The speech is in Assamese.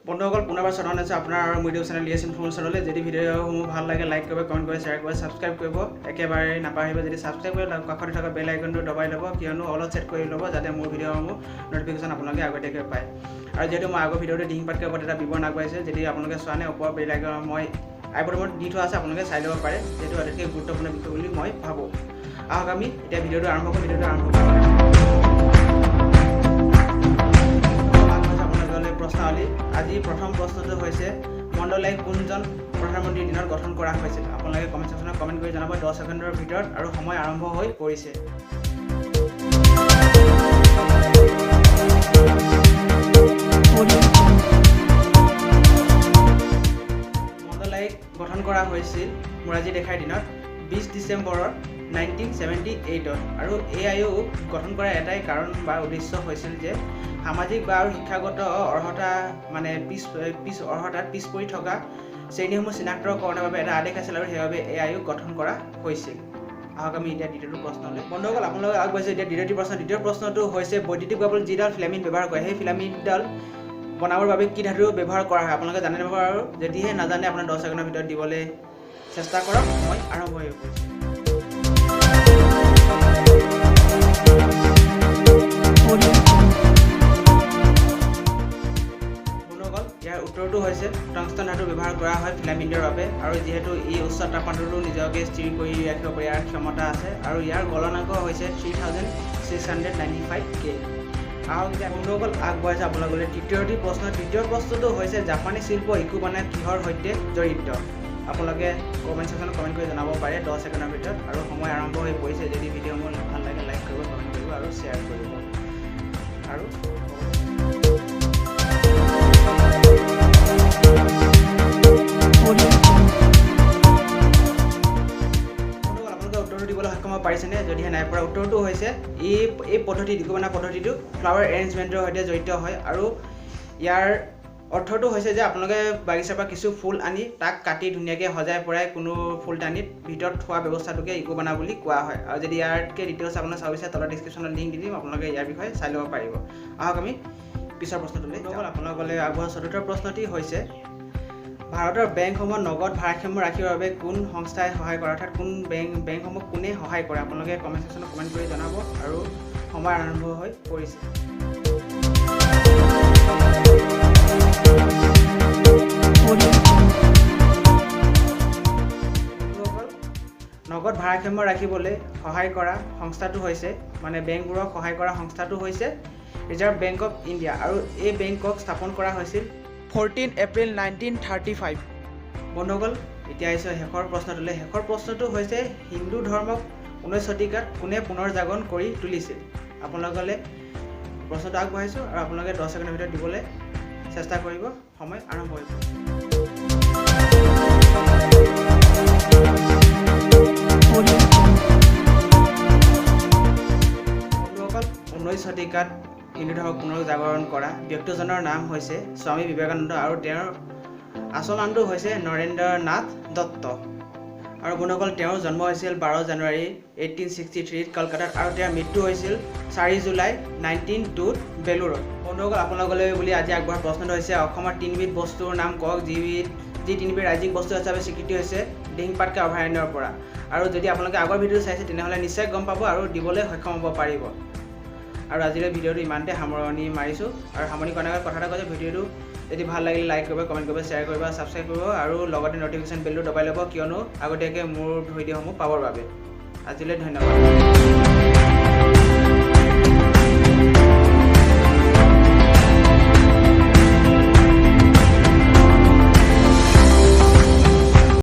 বন্ধুসকল পুনৰবাৰ স্বাগতম জনাইছোঁ আপোনাৰ মোৰ ইউটিউব চেনেল ইয়েছ ইনফৰমেশ্যনলৈ। যদি ভিডিঅ'সমূহ ভাল লাগে লাইক কৰিব, কমেণ্ট কৰিব, শ্বেয়াৰ কৰিব, ছাবস্ক্ৰাইব কৰিব একেবাৰে নাপাহৰিব। যদি ছাবস্ক্ৰাইব কৰি কাষতে থকা বেল আইকনটো দবাই ল'ব, কিয়নো অলপ ছেট কৰি ল'ব যাতে মোৰ ভিডিঅ'সমূহ ন'টিফিকেশ্যন আপোনালোকে আগতীয়াকৈ পায়। আৰু যিহেতু মই আগৰ ভিডিঅ'টো ডিঙি পাটকাৰ ওপৰত এটা বিৱৰণ আগবাঢ়িছে, যদি আপোনালোকে চোৱা নাই ওপৰৰ বেল আইকন মই আই বটনত দি থোৱা আছে, আপোনালোকে চাই ল'ব পাৰে। যিহেতু আটাইতকৈ গুৰুত্বপূৰ্ণ বিষয় বুলি মই ভাবোঁ। আহক আমি এতিয়া ভিডিঅ'টো আৰম্ভ কৰোঁ। প্ৰশ্নাৱলী। আজি প্ৰথম প্ৰশ্নটো হৈছে মণ্ডলাই কোনজন প্ৰধানমন্ত্ৰীৰ দিনত গঠন কৰা হৈছিল? আপোনালোকে কমেণ্ট ছেকশ্যনত কমেণ্ট কৰি জনাব 10 ছেকেণ্ডৰ ভিতৰত, আৰু সময় আৰম্ভ হৈ পৰিছে। মণ্ডলাইক গঠন কৰা হৈছিল মোৰাৰজী দেশাইৰ দিনত 20 ডিচেম্বৰৰ 1978ত। আৰু এই আয়োগ গঠন কৰাৰ এটাই কাৰণ বা উদ্দেশ্য হৈছিল যে সামাজিক বা শিক্ষাগত অৰ্হতা অৰ্হতাত পিছ পৰি থকা শ্ৰেণীসমূহ চিনাক্তকৰণৰ বাবে এটা আদেশ আছিল, আৰু সেইবাবে এই আয়োগ গঠন কৰা হৈছিল। আহক আমি এতিয়া দ্বিতীয়টো প্ৰশ্নলৈ। বন্ধুসকল আপোনালোকে আগবাঢ়িছে এতিয়া দ্বিতীয় প্ৰশ্ন। দ্বিতীয় প্ৰশ্নটো হৈছে বৈদ্যুতিক বাল্বত যিডাল ফিলামেণ্ট ব্যৱহাৰ কৰে সেই ফিলামেণ্টডাল বনাবৰ বাবে কি ধাতু ব্যৱহাৰ কৰা হয়? আপোনালোকে জানে নেপাব, আৰু যদিহে নাজানে আপোনাৰ 10 ছেকেণ্ডৰ ভিতৰত দিবলৈ চেষ্টা কৰক। মই আৰম্ভ হৈ পৰিছোঁ। ইয়াৰ উত্তৰটো হৈছে টংষ্টন ধাতু ব্যৱহাৰ কৰা হয় ফিলামেণ্টৰ বাবে, আৰু যিহেতু ই উচ্চ তাপমাত্ৰাটো নিজকে স্থিৰ কৰি ৰাখিব পাৰে, ইয়াৰ ক্ষমতা আছে, আৰু ইয়াৰ গলনাংক হৈছে 3695 K। আহক এতিয়া বন্ধুসকল আগবঢ়াইছে আপোনালোকে তৃতীয়টি প্ৰশ্ন। তৃতীয় প্ৰশ্নটো হৈছে জাপানী শিল্প ইকুবানা কিহৰ সৈতে জড়িত? আপোনালোকে কমেণ্ট ছেকশ্যনত কমেণ্ট কৰি জনাব পাৰে 10 ছেকেণ্ডৰ ভিতৰত, আৰু সময় আৰম্ভ হৈ পৰিছে। যদি ভিডিঅ'সমূহ ভাল লাগে লাইক কৰিব, কমেণ্ট কৰিব আৰু শ্বেয়াৰ কৰিব। আৰু পাৰিছেনে? যদিহে নাই পৰা, উত্তৰটো হৈছে এই পদ্ধতি ইকুবানা পদ্ধতিটো ফ্লাৱাৰ এৰেঞ্জমেণ্টৰ সৈতে জড়িত হয়, আৰু ইয়াৰ অৰ্থটো হৈছে যে আপোনালোকে বাগিচাৰ পৰা কিছু ফুল আনি তাক কাটি ধুনীয়াকৈ সজাই পৰাই কোনো ফুলদানিত ভিতৰত থোৱা ব্যৱস্থাটোকে ইকুবানা বুলি কোৱা হয়। আৰু যদি ইয়াতকৈ ডিটেইলছ আপোনালোকে চাব বিচাৰে তলত ডিছক্ৰিপশ্যনত লিংক দি দিম, আপোনালোকে ইয়াৰ বিষয়ে চাই ল'ব পাৰিব। আহক আমি পিছৰ প্ৰশ্নটোলৈ যাওঁ। আপোনালোকলৈ আগবঢ়োৱা চতুৰ্থ প্ৰশ্নটি হৈছে ভাৰতৰ বেংকসমূহত নগদ ভাৰসাম্য ৰাখিবৰ বাবে কোন সংস্থাই সহায় কৰে? অৰ্থাৎ কোন বেংকসমূহ কোনে সহায় কৰে? আপোনালোকে কমেণ্ট ছেকশ্যনত কমেণ্ট কৰি জনাব, আৰু সময় আৰম্ভ হৈ পৰিছে। নগদ ভাৰসাম্য ৰাখিবলৈ সহায় কৰা সংস্থাটো হৈছে বেংকবোৰক সহায় কৰা সংস্থাটো হৈছে ৰিজাৰ্ভ বেংক অফ ইণ্ডিয়া, আৰু এই বেংকক স্থাপন কৰা হৈছিল 14 এপ্ৰিল 1935। বন্ধুসকল এতিয়া আহিছোঁ শেষৰ প্ৰশ্নটোলৈ। শেষৰ প্ৰশ্নটো হৈছে হিন্দু ধৰ্মক 19 শতিকাত কোনে পুনৰ জাগৰণ কৰি তুলিছিল? আপোনালোকলৈ প্ৰশ্নটো আগবঢ়াইছোঁ, আৰু আপোনালোকে 10 ছেকেণ্ডৰ ভিতৰত দিবলৈ চেষ্টা কৰিব। সময় আৰম্ভ হৈ পৰিছে। বন্ধুসকল 19 শতিকাত হিন্দু ধৰ্মক পুনৰ জাগৰণ কৰা ব্যক্তিজনৰ নাম হৈছে স্বামী বিবেকানন্দ, আৰু তেওঁৰ আচল নামটো হৈছে নৰেন্দ্ৰ নাথ দত্ত। আৰু বন্ধুসকল তেওঁৰ জন্ম হৈছিল 12 জানুৱাৰী 1863 কলকাতাত, আৰু তেওঁৰ মৃত্যু হৈছিল 4 জুলাই 1902 বেলুৰত। বন্ধুসকল আপোনালোকলৈ বুলি আজি আগবঢ়োৱা প্ৰশ্নটো হৈছে অসমৰ 3বিধ বস্তুৰ নাম কওক যি 3বিধ ৰাজ্যিক বস্তু হিচাপে স্বীকৃতি হৈছে ডিঙি পাটকাৰ অভয়াৰণ্যৰ পৰা। আৰু যদি আপোনালোকে আগৰ ভিডিঅ'টো চাইছে তেনেহ'লে নিশ্চয় গম পাব আৰু দিবলৈ সক্ষম হ'ব পাৰিব। আৰু আজিলৈ ভিডিঅ'টো ইমানতে সামৰণি মাৰিছোঁ, আৰু সামৰণি কৰাৰ আগত কথা এটা কৈছোঁ, ভিডিঅ'টো যদি ভাল লাগিলে লাইক কৰিব, কমেণ্ট কৰিব, শ্বেয়াৰ কৰিব, ছাবস্ক্ৰাইব কৰিব, আৰু লগতে ন'টিফিকেশ্যন বেলটো দবাই ল'ব, কিয়নো আগতীয়াকৈ মোৰ ভিডিঅ'সমূহ পাবৰ বাবে। আজিলৈ ধন্যবাদ।